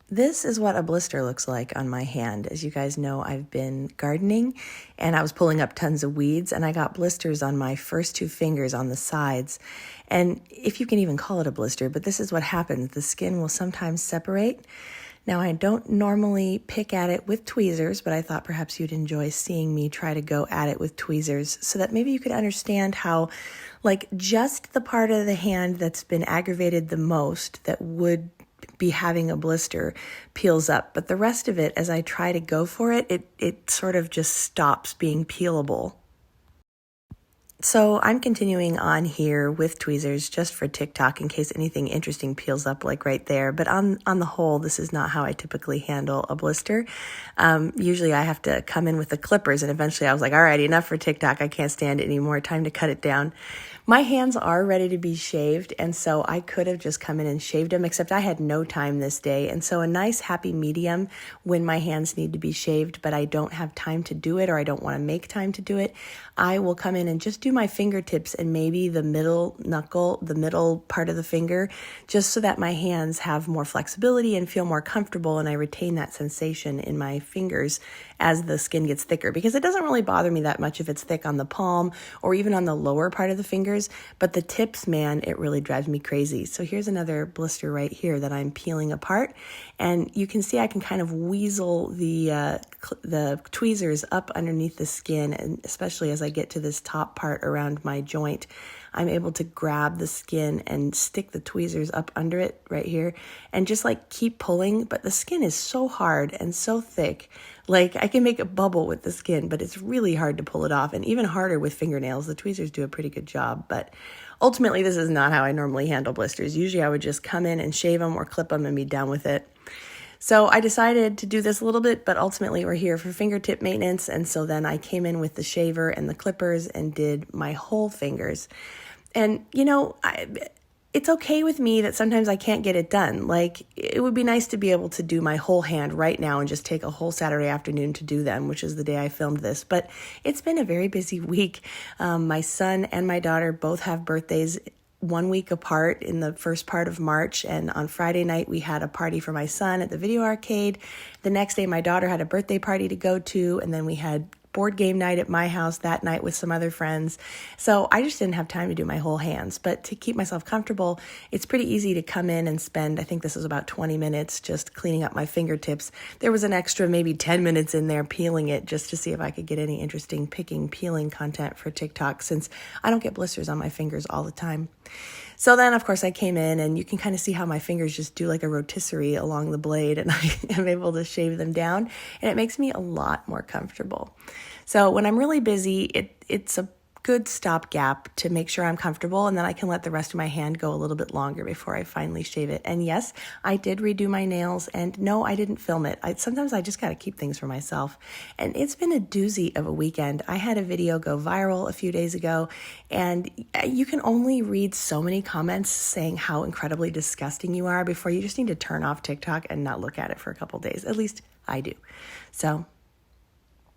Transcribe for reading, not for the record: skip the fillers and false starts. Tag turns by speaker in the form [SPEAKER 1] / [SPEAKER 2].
[SPEAKER 1] This is what a blister looks like on my hand. As you guys know, I've been gardening and I was pulling up tons of weeds and I got blisters on my first 2 fingers on the sides. And if you can even call it a blister, but this is what happens. The skin will sometimes separate. Now, I don't normally pick at it with tweezers, but I thought perhaps you'd enjoy seeing me try to go at it with tweezers so that maybe you could understand how, like, just the part of the hand that's been aggravated the most that would be having a blister peels up. But the rest of it, as I try to go for it, it sort of just stops being peelable. So I'm continuing on here with tweezers just for TikTok in case anything interesting peels up like right there. But on the whole, this is not how I typically handle a blister. Usually I have to come in with the clippers, and eventually I was like, all right, enough for TikTok. I can't stand it anymore. Time to cut it down. My hands are ready to be shaved, and so I could have just come in and shaved them, except I had no time this day. And so a nice happy medium when my hands need to be shaved, but I don't have time to do it or I don't want to make time to do it, I will come in and just do my fingertips and maybe the middle knuckle, the middle part of the finger, just so that my hands have more flexibility and feel more comfortable and I retain that sensation in my fingers as the skin gets thicker, because it doesn't really bother me that much if it's thick on the palm or even on the lower part of the fingers, but the tips, man, it really drives me crazy. So here's another blister right here that I'm peeling apart, and you can see I can kind of weasel the tweezers up underneath the skin, and especially as I get to this top part around my joint, I'm able to grab the skin and stick the tweezers up under it right here and just like keep pulling. But the skin is so hard and so thick. Like I can make a bubble with the skin, but it's really hard to pull it off, and even harder with fingernails. The tweezers do a pretty good job, but ultimately this is not how I normally handle blisters. Usually I would just come in and shave them or clip them and be done with it. So I decided to do this a little bit, but ultimately we're here for fingertip maintenance. And so then I came in with the shaver and the clippers and did my whole fingers. And, you know, it's okay with me that sometimes I can't get it done. Like, it would be nice to be able to do my whole hand right now and just take a whole Saturday afternoon to do them, which is the day I filmed this. But it's been a very busy week. My son and my daughter both have birthdays 1 week apart in the first part of March. And on Friday night, we had a party for my son at the video arcade. The next day, my daughter had a birthday party to go to. And then we had board game night at my house that night with some other friends. So I just didn't have time to do my whole hands. But to keep myself comfortable, it's pretty easy to come in and spend, I think this was about 20 minutes just cleaning up my fingertips. There was an extra maybe 10 minutes in there peeling it just to see if I could get any interesting peeling content for TikTok, since I don't get blisters on my fingers all the time. So then, of course, I came in, and you can kind of see how my fingers just do like a rotisserie along the blade, and I am able to shave them down, and it makes me a lot more comfortable. So when I'm really busy, it's a good stopgap to make sure I'm comfortable, and then I can let the rest of my hand go a little bit longer before I finally shave it. And yes, I did redo my nails, and no, I didn't film it. Sometimes I just got to keep things for myself. And it's been a doozy of a weekend. I had a video go viral a few days ago, and you can only read so many comments saying how incredibly disgusting you are before you just need to turn off TikTok and not look at it for a couple days. At least I do. So